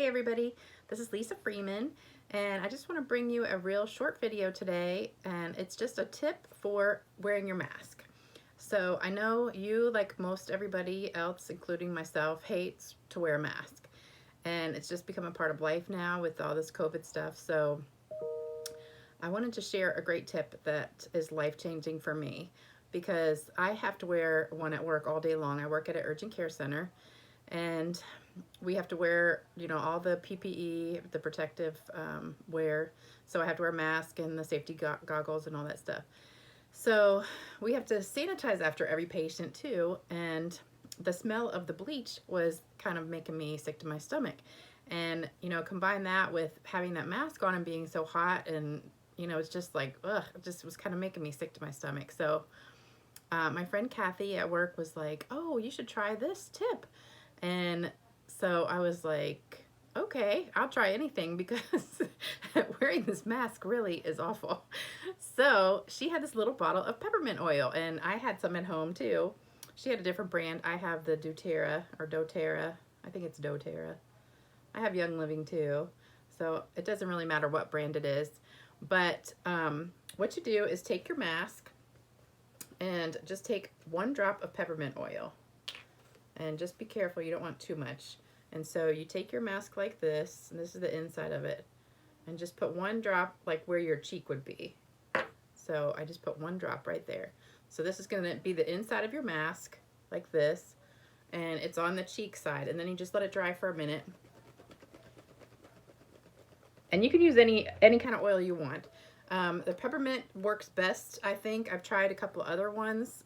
everybody, this is Lisa Freeman, and I just want to bring you a real short video today, and it's just a tip for wearing your mask. So I know you, like most everybody else, including myself, hates to wear a mask, and it's just become a part of life now with all this COVID stuff. So I wanted to share a great tip that is life-changing for me, because I have to wear one at work all day long. I work at an urgent care center, and we have to wear, all the PPE, the protective wear. So I have to wear a mask and the safety goggles and all that stuff. So we have to sanitize after every patient too, and the smell of the bleach was kind of making me sick to my stomach. And, combine that with having that mask on and being so hot, and, it's just like, ugh, it just was kind of making me sick to my stomach. So my friend Kathy at work was like, oh, you should try this tip. And so I was like, okay, I'll try anything, because wearing this mask really is awful. So she had this little bottle of peppermint oil, and I had some at home too. She had a different brand. I have the doTERRA. I think it's doTERRA. I have Young Living too. So it doesn't really matter what brand it is. But what you do is take your mask and just take 1 drop of peppermint oil. And just be careful, you don't want too much. And so you take your mask like this, and this is the inside of it, and just put 1 drop like where your cheek would be. So I just put 1 drop right there. So this is gonna be the inside of your mask, like this, and it's on the cheek side. And then you just let it dry for a minute. And you can use any kind of oil you want. The peppermint works best, I think. I've tried a couple other ones.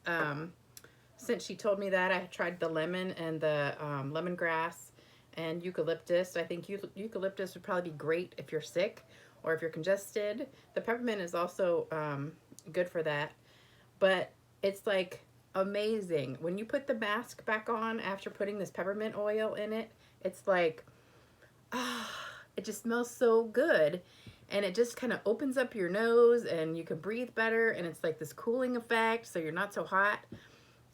Since she told me that, I tried the lemon and the lemongrass and eucalyptus. I think eucalyptus would probably be great if you're sick or if you're congested. The peppermint is also good for that. But it's like amazing. When you put the mask back on after putting this peppermint oil in it, it's like, it just smells so good. And it just kind of opens up your nose, and you can breathe better, and it's like this cooling effect, so you're not so hot.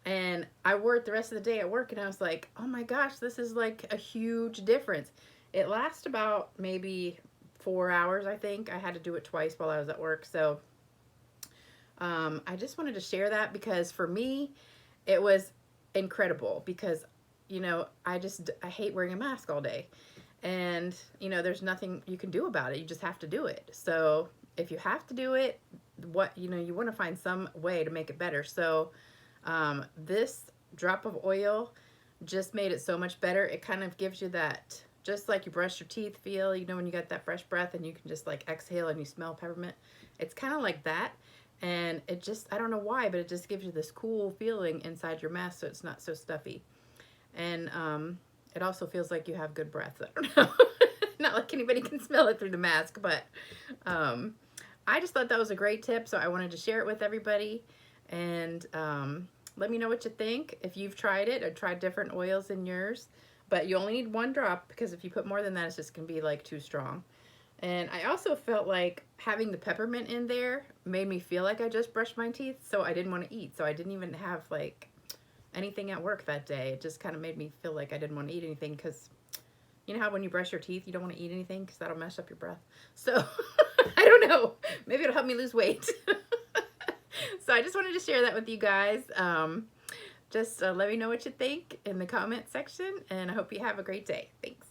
And I wore it the rest of the day at work, and I was like, oh my gosh, this is like a huge difference. It lasts about maybe 4 hours, I think. I had to do it twice while I was at work. So I just wanted to share that, because for me, it was incredible, because, I hate wearing a mask all day. And, there's nothing you can do about it. You just have to do it. So if you have to do it, you want to find some way to make it better. So this drop of oil just made it so much better. It kind of gives you that, just like you brush your teeth feel, when you got that fresh breath and you can just like exhale and you smell peppermint. It's kind of like that. And it just, I don't know why, but it just gives you this cool feeling inside your mask, so it's not so stuffy. And it also feels like you have good breath. I don't know. Not like anybody can smell it through the mask, but I just thought that was a great tip, so I wanted to share it with everybody. And let me know what you think, if you've tried it or tried different oils in yours. But you only need 1 drop, because if you put more than that, it's just going to be like too strong. And I also felt like having the peppermint in there made me feel like I just brushed my teeth, so I didn't want to eat. So I didn't even have like anything at work that day. It just kind of made me feel like I didn't want to eat anything, because you know how when you brush your teeth, you don't want to eat anything because that'll mess up your breath. So I don't know. Maybe it'll help me lose weight. So I just wanted to share that with you guys. Just let me know what you think in the comment section, and I hope you have a great day. Thanks.